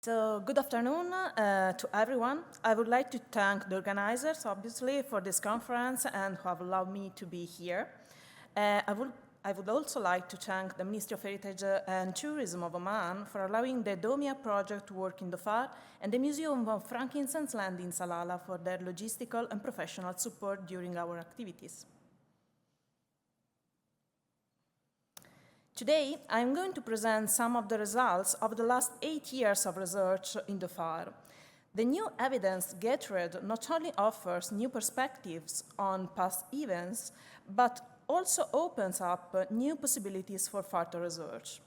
So, good afternoon to everyone. I would like to thank the organizers, obviously, for this conference and who have allowed me to be here. I would also like to thank the Ministry of Heritage and Tourism of Oman for allowing the Domia project to work in Dhofar and the Museum of Frankincense land in Salalah for their logistical and professional support during our activities. Today, I'm going to present some of the results of the last 8 years of research in Dhofar. The new evidence gathered not only offers new perspectives on past events, but also opens up new possibilities for further research.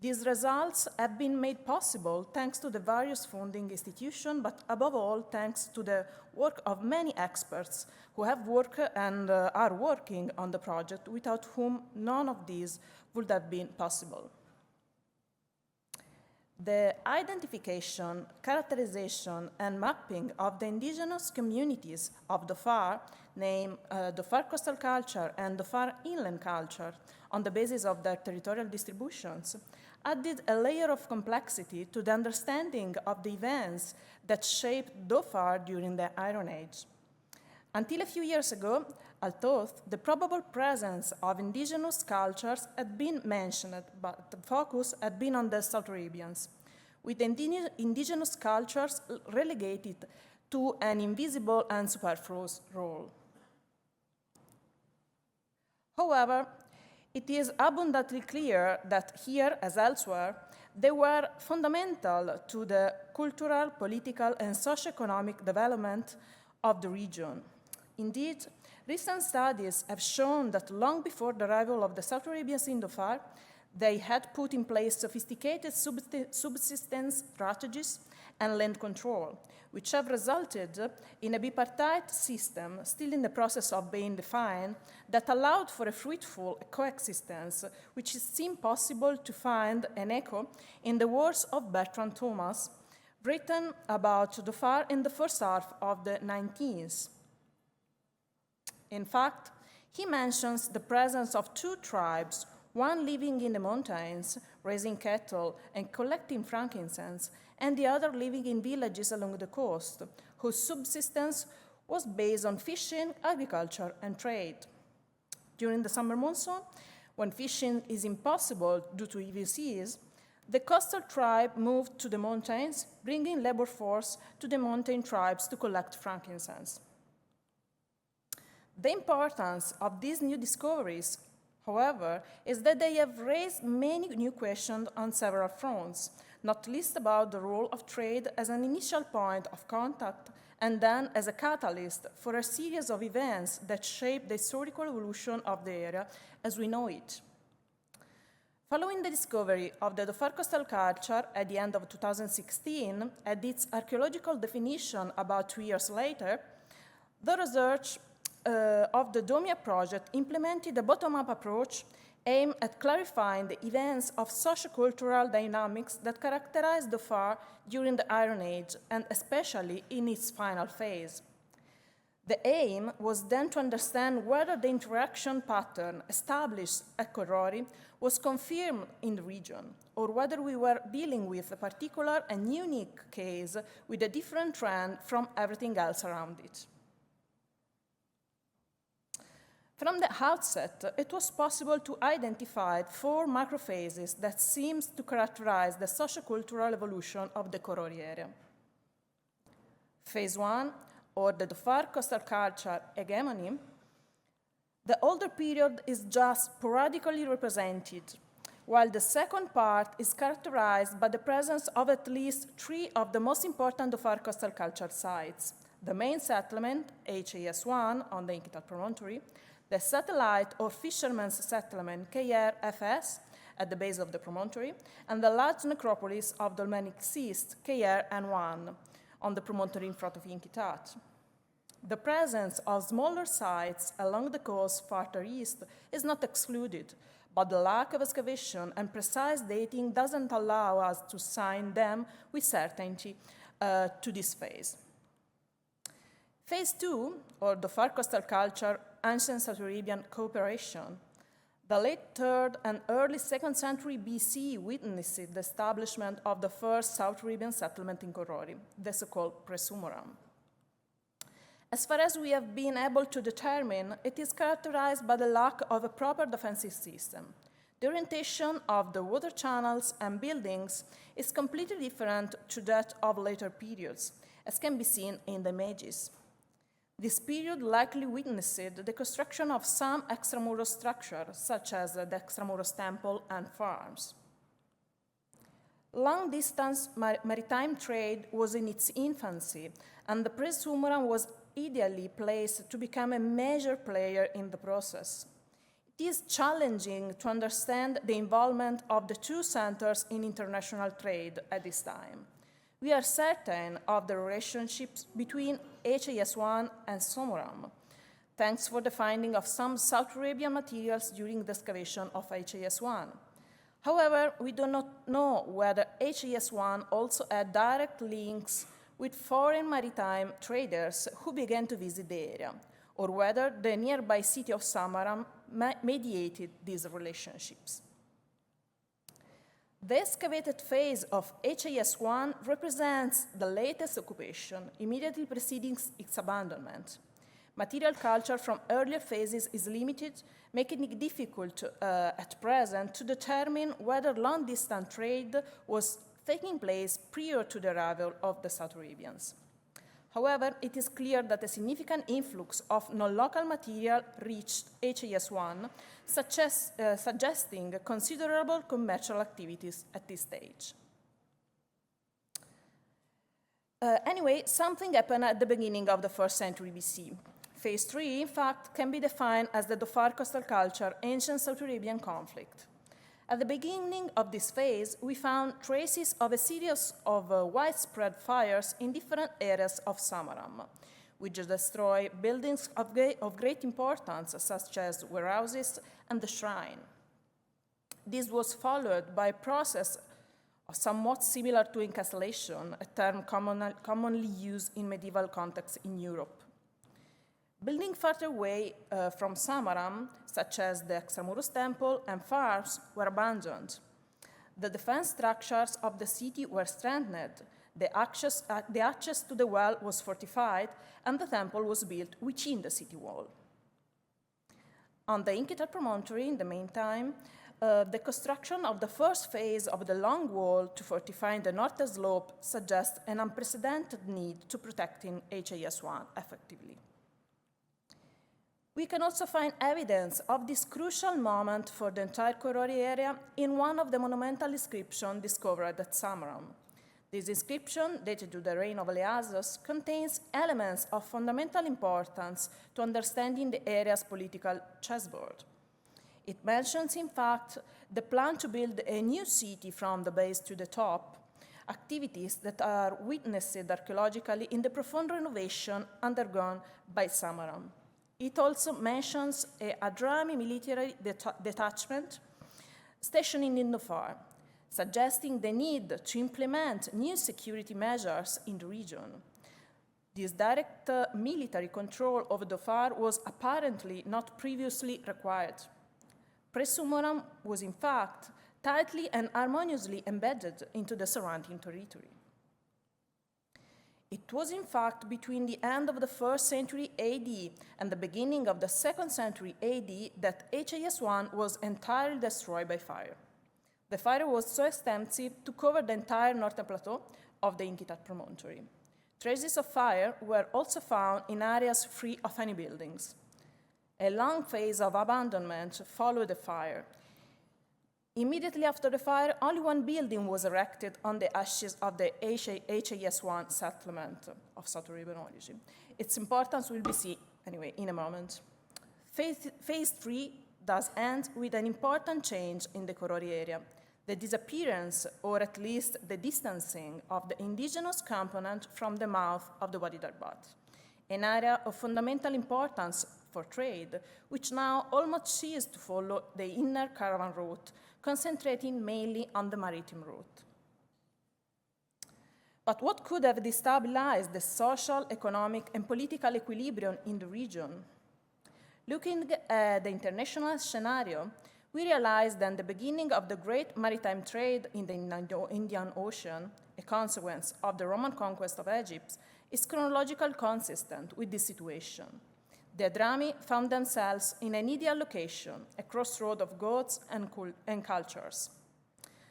These results have been made possible thanks to the various funding institutions, but above all, thanks to the work of many experts who have worked and are working on the project, without whom none of these would have been possible. The identification, characterization, and mapping of the indigenous communities of Dhofar, named Dhofar coastal culture and Dhofar inland culture, on the basis of their territorial distributions, added a layer of complexity to the understanding of the events that shaped Dhofar during the Iron Age. Until a few years ago, although the probable presence of indigenous cultures had been mentioned, but the focus had been on the South Arabians, with indigenous cultures relegated to an invisible and superfluous role. However, it is abundantly clear that here, as elsewhere, they were fundamental to the cultural, political, and socio-economic development of the region. Indeed, recent studies have shown that long before the arrival of the South Arabians in Dhofar, they had put in place sophisticated subsistence strategies and land control, which have resulted in a bipartite system still in the process of being defined that allowed for a fruitful coexistence, which seemed possible to find an echo in the words of Bertrand Thomas, written about Dhofar in the first half of the 19th. In fact, he mentions the presence of two tribes, one living in the mountains, raising cattle and collecting frankincense, and the other living in villages along the coast, whose subsistence was based on fishing, agriculture, and trade. During the summer monsoon, when fishing is impossible due to heavy seas, the coastal tribe moved to the mountains, bringing labor force to the mountain tribes to collect frankincense. The importance of these new discoveries, however, is that they have raised many new questions on several fronts, not least about the role of trade as an initial point of contact and then as a catalyst for a series of events that shape the historical evolution of the area as we know it. Following the discovery of the Dhofar coastal culture at the end of 2016 and its archaeological definition about 2 years later, the research of the Domia project implemented a bottom-up approach aimed at clarifying the events of sociocultural dynamics that characterized Dhofar during the Iron Age, and especially in its final phase. The aim was then to understand whether the interaction pattern established at Korori was confirmed in the region, or whether we were dealing with a particular and unique case with a different trend from everything else around it. From the outset, it was possible to identify 4 macrophases that seems to characterize the sociocultural evolution of the Korori area. Phase 1, or the Dhofar coastal culture hegemony, the older period is just sporadically represented, while the second part is characterized by the presence of at least 3 of the most important Dhofar coastal culture sites: the main settlement, Archaïos on the Inkital promontory, the satellite or fishermen's settlement, KR-FS, at the base of the promontory, and the large necropolis of the Dolmenic Cyst, KR-N1, on the promontory in front of Inkitat. The presence of smaller sites along the coast farther east is not excluded, but the lack of excavation and precise dating doesn't allow us to assign them with certainty to this phase. Phase 2, or Dhofar coastal culture, ancient South Arabian cooperation. The late 3rd and early 2nd century BC witnessed the establishment of the first South Arabian settlement in Korori, the so-called Presumuram. As far as we have been able to determine, it is characterized by the lack of a proper defensive system. The orientation of the water channels and buildings is completely different to that of later periods, as can be seen in the images. This period likely witnessed the construction of some extramuros structures, such as the extramuros temple and farms. Long-distance maritime trade was in its infancy, and the Presumuram was ideally placed to become a major player in the process. It is challenging to understand the involvement of the two centers in international trade at this time. We are certain of the relationships between Archaïos and Sumuram, thanks for the finding of some South Arabian materials during the excavation of Archaïos. However, we do not know whether Archaïos also had direct links with foreign maritime traders who began to visit the area, or whether the nearby city of Samaram mediated these relationships. The excavated phase of Archaïos represents the latest occupation, immediately preceding its abandonment. Material culture from earlier phases is limited, making it difficult at present to determine whether long-distance trade was taking place prior to the arrival of the South Arabians. However, it is clear that a significant influx of non-local material reached Archaïos, suggesting considerable commercial activities at this stage. Anyway, something happened at the beginning of the 1st century BC. Phase 3, in fact, can be defined as the Dhofar coastal culture ancient South Arabian conflict. At the beginning of this phase, we found traces of a series of widespread fires in different areas of Samaram, which destroy buildings of great importance, such as warehouses and the shrine. This was followed by a process somewhat similar to encapsulation, a term commonly used in medieval contexts in Europe. Buildings further away from Samaram, such as the Extramuros temple and farms, were abandoned. The defense structures of the city were strengthened, the access to the well was fortified, and the temple was built within the city wall. On the Inkitar promontory, in the meantime, the construction of the first phase of the long wall to fortify the northern slope suggests an unprecedented need to protecting Archaïos effectively. We can also find evidence of this crucial moment for the entire Korori area in one of the monumental inscriptions discovered at Samaram. This inscription, dated to the reign of Archaïos, contains elements of fundamental importance to understanding the area's political chessboard. It mentions, in fact, the plan to build a new city from the base to the top, activities that are witnessed archaeologically in the profound renovation undergone by Samaram. It also mentions a Hadrami military detachment stationing in Dhofar, suggesting the need to implement new security measures in the region. This direct military control of Dhofar was apparently not previously required. Presumuram was, in fact, tightly and harmoniously embedded into the surrounding territory. It was, in fact, between the end of the 1st century AD and the beginning of the 2nd century AD that Archaïos was entirely destroyed by fire. The fire was so extensive to cover the entire northern plateau of the Inkitar promontory. Traces of fire were also found in areas free of any buildings. A long phase of abandonment followed the fire. Immediately after the fire, only one building was erected on the ashes of the Archaïos settlement of South Arabian origin. Its importance will be seen anyway in a moment. Phase 3 does end with an important change in the Korori area, the disappearance, or at least the distancing, of the indigenous component from the mouth of the Wadi Darbat, an area of fundamental importance for trade, which now almost ceased to follow the inner caravan route, concentrating mainly on the maritime route. But what could have destabilized the social, economic, and political equilibrium in the region? Looking at the international scenario, we realize that the beginning of the great maritime trade in the Indian Ocean, a consequence of the Roman conquest of Egypt, is chronologically consistent with this situation. The Hadrami found themselves in an ideal location, a crossroad of gods and cultures.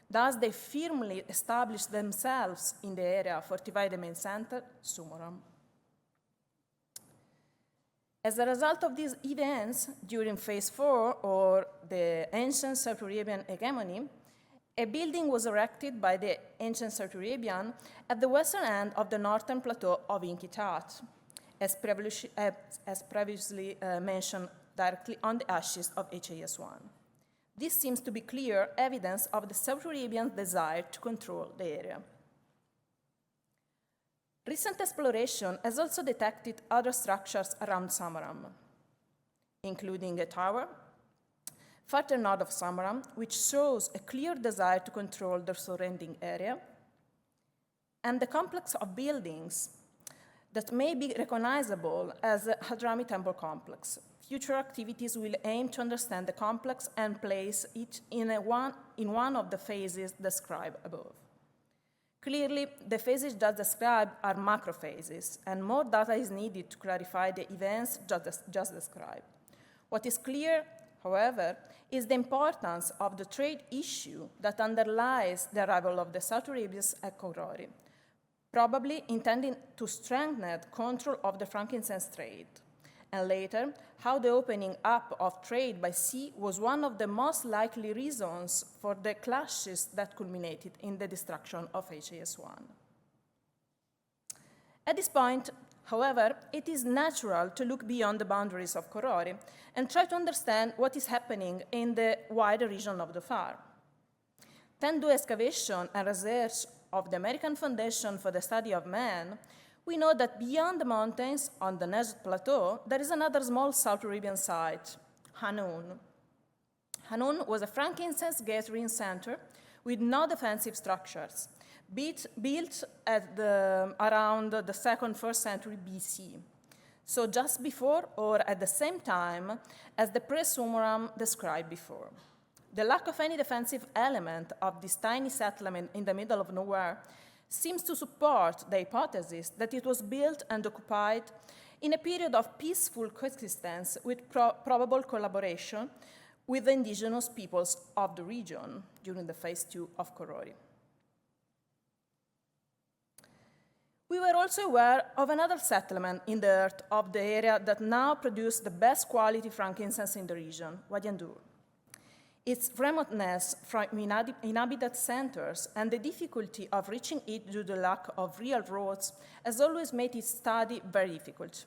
Thus, they firmly established themselves in the area, fortified the main center, Sumerum. As a result of these events, during Phase 4, or the ancient South Arabian hegemony, a building was erected by the ancient South Arabian at the western end of the northern plateau of Inkitat, as previously mentioned directly on the ashes of Archaïos. This seems to be clear evidence of the South Arabian desire to control the area. Recent exploration has also detected other structures around Sumerum, including a tower further north of Sumerum, which shows a clear desire to control the surrounding area, and the complex of buildings that may be recognizable as the Hadrami Temple complex. Future activities will aim to understand the complex and place it in one of the phases described above. Clearly, the phases just described are macro phases, and more data is needed to clarify the events just described. What is clear, however, is the importance of the trade issue that underlies the arrival of the South Arabians at Korori, probably intending to strengthen control of the frankincense trade, and later, how the opening up of trade by sea was one of the most likely reasons for the clashes that culminated in the destruction of Archaïos. At this point, however, it is natural to look beyond the boundaries of Korori and try to understand what is happening in the wider region of the FAR. Thanks to excavation and research of the American Foundation for the Study of Man, we know that beyond the mountains on the Najd Plateau, there is another small South Arabian site, Hanun. Hanun was a frankincense gathering center with no defensive structures, built at around the 2nd, 1st century BC. So just before or at the same time as the pre-Sumerum described before. The lack of any defensive element of this tiny settlement in the middle of nowhere seems to support the hypothesis that it was built and occupied in a period of peaceful coexistence with probable collaboration with the indigenous peoples of the region during the Phase 2 of Korori. We were also aware of another settlement in the earth of the area that now produces the best quality frankincense in the region, Wadi Andur. Its remoteness from inhabited centers and the difficulty of reaching it due to the lack of real roads has always made its study very difficult.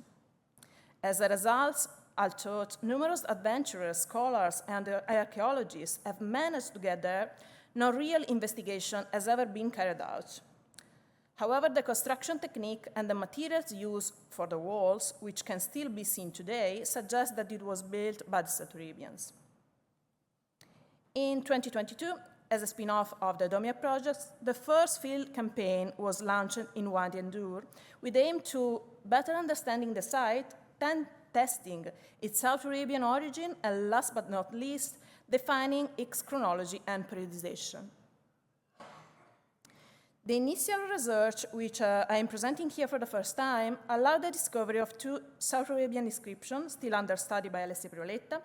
As a result, although numerous adventurers, scholars, and archaeologists have managed to get there, no real investigation has ever been carried out. However, the construction technique and the materials used for the walls, which can still be seen today, suggest that it was built by the South Arabians. In 2022, as a spin-off of the Domia project, the first field campaign was launched in Wadi Andur with the aim to better understanding the site, then testing its South Arabian origin, and last but not least, defining its chronology and periodization. The initial research, which I am presenting here for the first time, allowed the discovery of 2 South Arabian inscriptions, still under study by Alessia Prioletta.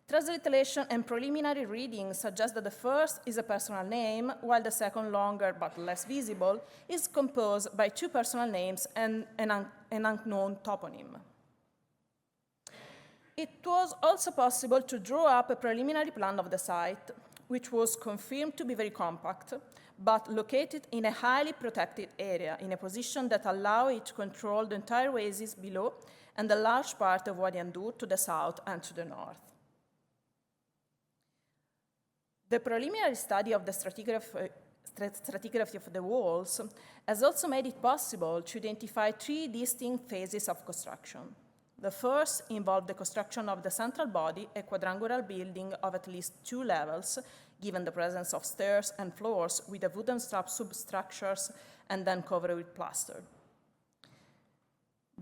Transliteration and preliminary readings suggest that the first is a personal name, while the second, longer but less visible, is composed by 2 personal names and an unknown toponym. It was also possible to draw up a preliminary plan of the site, which was confirmed to be very compact, but located in a highly protected area, in a position that allowed it to control the entire oasis below and a large part of Wadi Andur to the south and to the north. The preliminary study of the stratigraphy of the walls has also made it possible to identify 3 distinct phases of construction. The first involved the construction of the central body, a quadrangular building of at least 2 levels, given the presence of stairs and floors with a wooden strap substructures and then covered with plaster.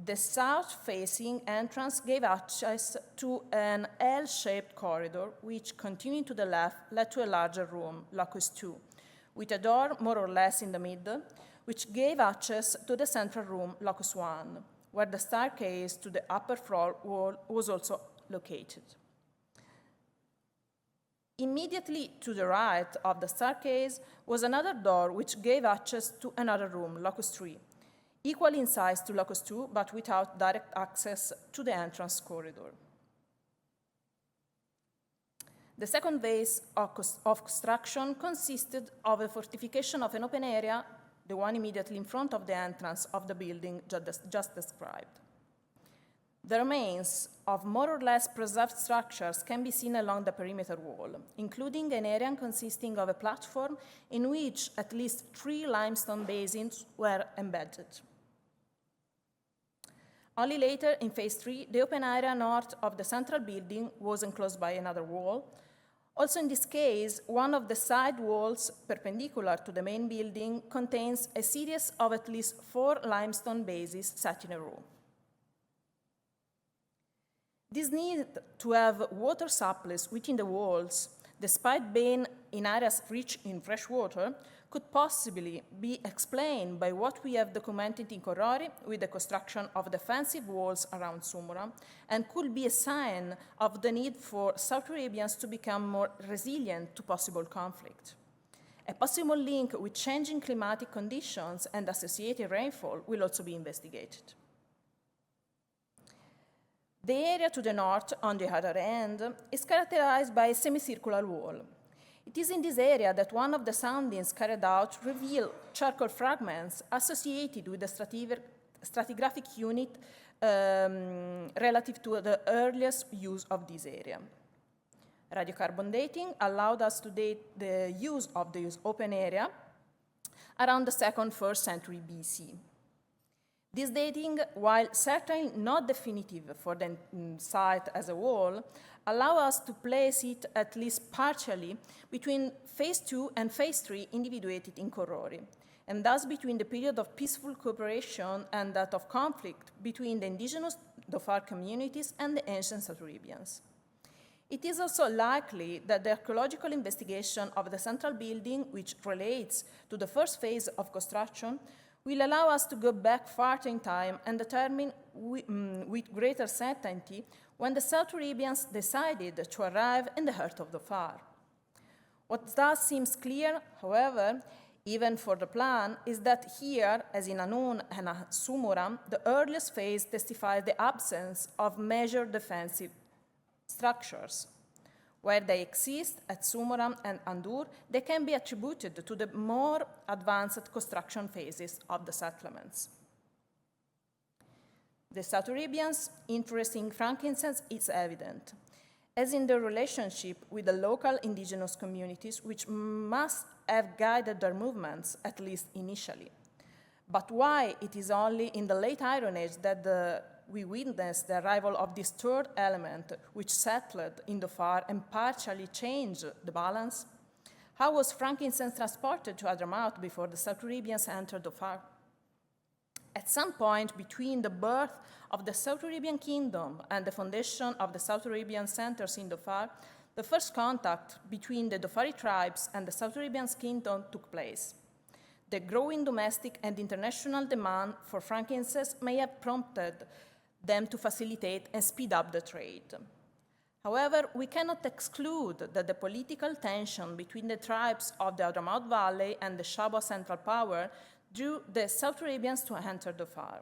The south-facing entrance gave access to an L-shaped corridor, which, continuing to the left, led to a larger room, locus 2, with a door more or less in the middle, which gave access to the central room, locus 1, where the staircase to the upper floor was also located. Immediately to the right of the staircase was another door which gave access to another room, locus 3, equal in size to locus 2, but without direct access to the entrance corridor. The second phase of construction consisted of a fortification of an open area, the one immediately in front of the entrance of the building just described. The remains of more or less preserved structures can be seen along the perimeter wall, including an area consisting of a platform in which at least 3 limestone basins were embedded. Only later, in phase 3, the open area north of the central building was enclosed by another wall. Also in this case, one of the side walls, perpendicular to the main building, contains a series of at least 4 limestone bases set in a row. This need to have water supplies within the walls, despite being in areas rich in fresh water, could possibly be explained by what we have documented in Korori with the construction of defensive walls around Sumura, and could be a sign of the need for South Arabians to become more resilient to possible conflict. A possible link with changing climatic conditions and associated rainfall will also be investigated. The area to the north, on the other hand, is characterized by a semicircular wall. It is in this area that one of the soundings carried out revealed charcoal fragments associated with the stratigraphic unit relative to the earliest use of this area. Radiocarbon dating allowed us to date the use of this open area around the 2nd-1st century BC. This dating, while certainly not definitive for the site as a whole, allow us to place it at least partially between phase 2 and phase 3 individuated in Korori, and thus between the period of peaceful cooperation and that of conflict between the indigenous Dhofar communities and the ancient South Arabians. It is also likely that the archaeological investigation of the central building, which relates to the first phase of construction, will allow us to go back farther in time and determine with greater certainty when the South Arabians decided to arrive in the heart of Dhofar. What thus seems clear, however, even for the plan, is that here, as in Anun and Sumura, the earliest phase testifies the absence of major defensive structures. Where they exist at Sumura and Andur, they can be attributed to the more advanced construction phases of the settlements. The South Arabians' interest in frankincense is evident, as in their relationship with the local indigenous communities, which must have guided their movements, at least initially. But why it is only in the late Iron Age that we witnessed the arrival of this third element, which settled in Dhofar and partially changed the balance? How was frankincense transported to Hadramaut before the South Arabians entered Dhofar? At some point between the birth of the South Arabian kingdom and the foundation of the South Arabian centers in Dhofar, the first contact between the Dhofari tribes and the South Arabian kingdom took place. The growing domestic and international demand for frankincense may have prompted them to facilitate and speed up the trade. However, we cannot exclude that the political tension between the tribes of the Hadramaut Valley and the Shabwa Central Power drew the South Arabians to enter Dhofar.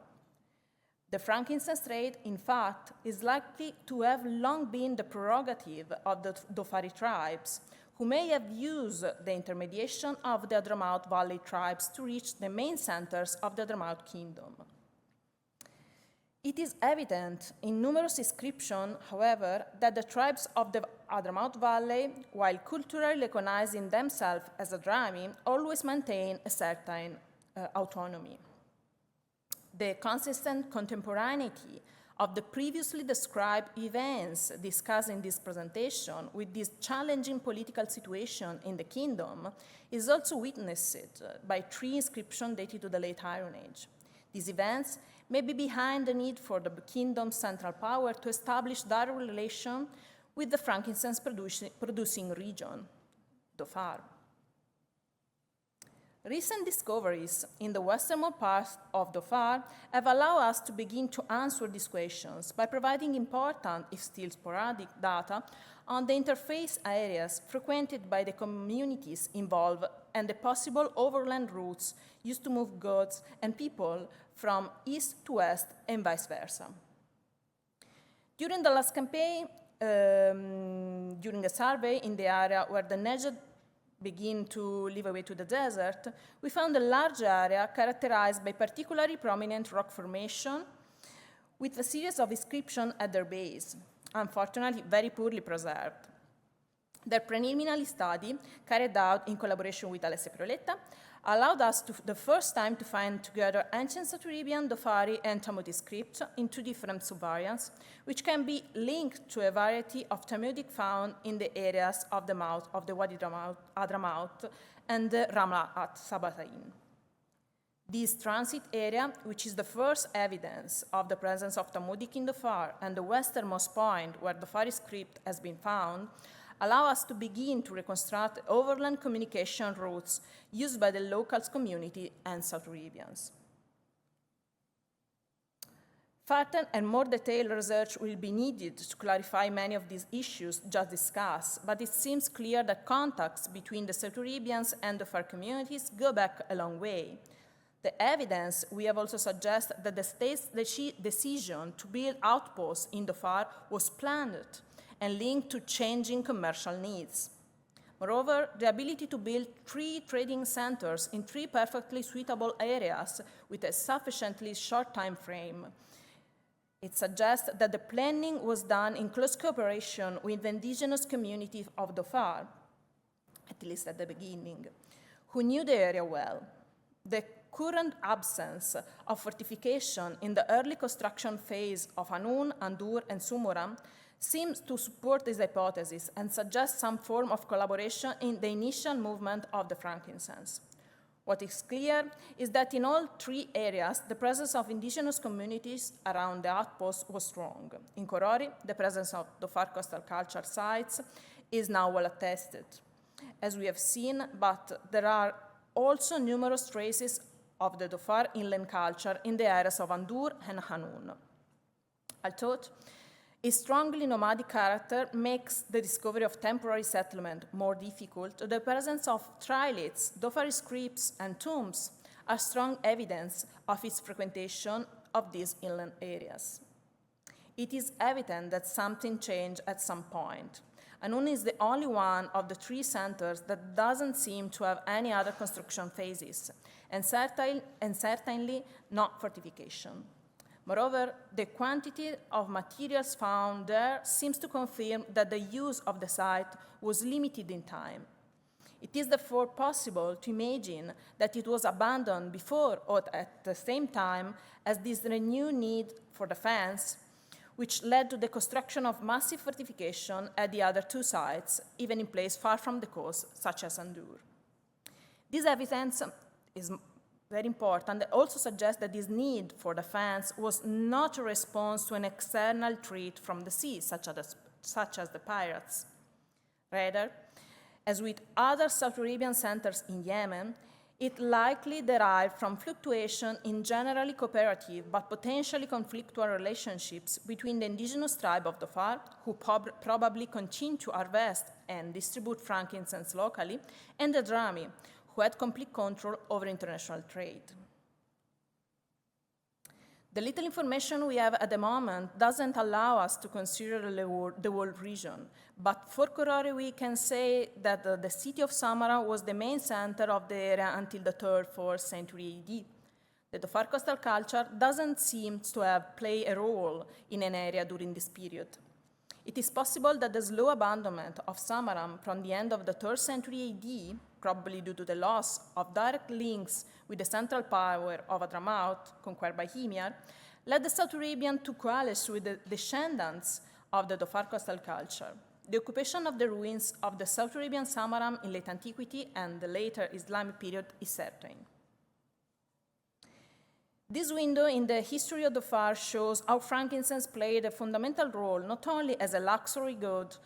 The frankincense trade, in fact, is likely to have long been the prerogative of the Dhofari tribes, who may have used the intermediation of the Hadramaut Valley tribes to reach the main centers of the Hadramaut kingdom. It is evident in numerous inscriptions, however, that the tribes of the Hadramaut Valley, while culturally recognizing themselves as Hadrami, always maintain a certain autonomy. The consistent contemporaneity of the previously described events discussed in this presentation with this challenging political situation in the kingdom is also witnessed by 3 inscriptions dated to the late Iron Age. These events may be behind the need for the kingdom's central power to establish direct relation with the frankincense producing region, Dhofar. Recent discoveries in the westernmost part of Dhofar have allowed us to begin to answer these questions by providing important, if still sporadic, data on the interface areas frequented by the communities involved and the possible overland routes used to move goods and people from east to west and vice versa. During the last campaign, during a survey in the area where the Negev begin to live away to the desert, we found a large area characterized by particularly prominent rock formation with a series of inscriptions at their base, unfortunately very poorly preserved. Their preliminary study, carried out in collaboration with Alessia Piroletta, allowed us the first time to find together ancient South Arabian, Dhofari, and Talmudic scripts in two different subvariants, which can be linked to a variety of Talmudic found in the areas of the mouth of the Wadi Hadramaut and the Ramla at Sabatain. This transit area, which is the first evidence of the presence of Talmudic in Dhofar and the westernmost point where the Dhofari script has been found, allow us to begin to reconstruct overland communication routes used by the local community and South Arabians. Further and more detailed research will be needed to clarify many of these issues just discussed, but it seems clear that contacts between the South Arabians and the Dhofar communities go back a long way. The evidence we have also suggests that the state's decision to build outposts in Dhofar was planned and linked to changing commercial needs. Moreover, the ability to build 3 trading centers in 3 perfectly suitable areas with a sufficiently short time frame, it suggests that the planning was done in close cooperation with the indigenous community of Dhofar, at least at the beginning, who knew the area well. The current absence of fortification in the early construction phase of Hanun, Andur, and Sumuram seems to support this hypothesis and suggests some form of collaboration in the initial movement of the frankincense. What is clear is that in all 3 areas, the presence of indigenous communities around the outpost was strong. In Korori, the presence of Dhofar coastal culture sites is now well attested, as we have seen, but there are also numerous traces of the Dhofar inland culture in the areas of Andur and Hanun. Although its strongly nomadic character makes the discovery of temporary settlement more difficult, the presence of triliths, Dhofari scripts, and tombs are strong evidence of its frequentation of these inland areas. It is evident that something changed at some point. Hanun is the only one of the 3 centers that doesn't seem to have any other construction phases, and certainly not fortification. Moreover, the quantity of materials found there seems to confirm that the use of the site was limited in time. It is therefore possible to imagine that it was abandoned before or at the same time as this renewed need for defense, which led to the construction of massive fortification at the other 2 sites, even in places far from the coast, such as Andur. This evidence is very important. It also suggests that this need for defense was not a response to an external threat from the sea, such as the pirates. Rather, as with other South Arabian centers in Yemen, it likely derived from fluctuation in generally cooperative but potentially conflictual relationships between the indigenous tribe of Dhofar, who probably continue to harvest and distribute frankincense locally, and the Drami, who had complete control over international trade. The little information we have at the moment doesn't allow us to consider the whole region, but for Korori we can say that the city of Samarra was the main center of the area until the 3rd, 4th century AD. The Dhofar coastal culture doesn't seem to have played a role in an area during this period. It is possible that the slow abandonment of Samarra from the end of the 3rd century AD, probably due to the loss of direct links with the central power of Hadramaut, conquered by Himyar, led the South Arabian to coalesce with the descendants of the Dhofar coastal culture. The occupation of the ruins of the South Arabian Samarra in late antiquity and the later Islamic period is certain. This window in the history of Dhofar shows how frankincense played a fundamental role not only as a luxury good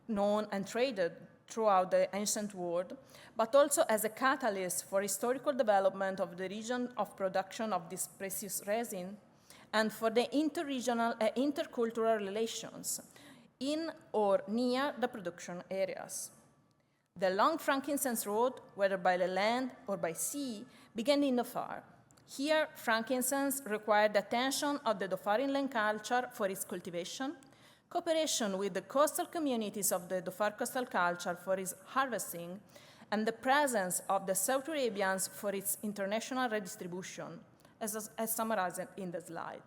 known and traded throughout the ancient world, but also as a catalyst for historical development of the region of production of this precious resin and for the interregional and intercultural relations in or near the production areas. The long frankincense road, whether by the land or by sea, began in Dhofar. Here, frankincense required the attention of the Dhofar inland culture for its cultivation, cooperation with the coastal communities of the Dhofar coastal culture for its harvesting, and the presence of the South Arabians for its international redistribution, as summarized in the slide.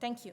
Thank you.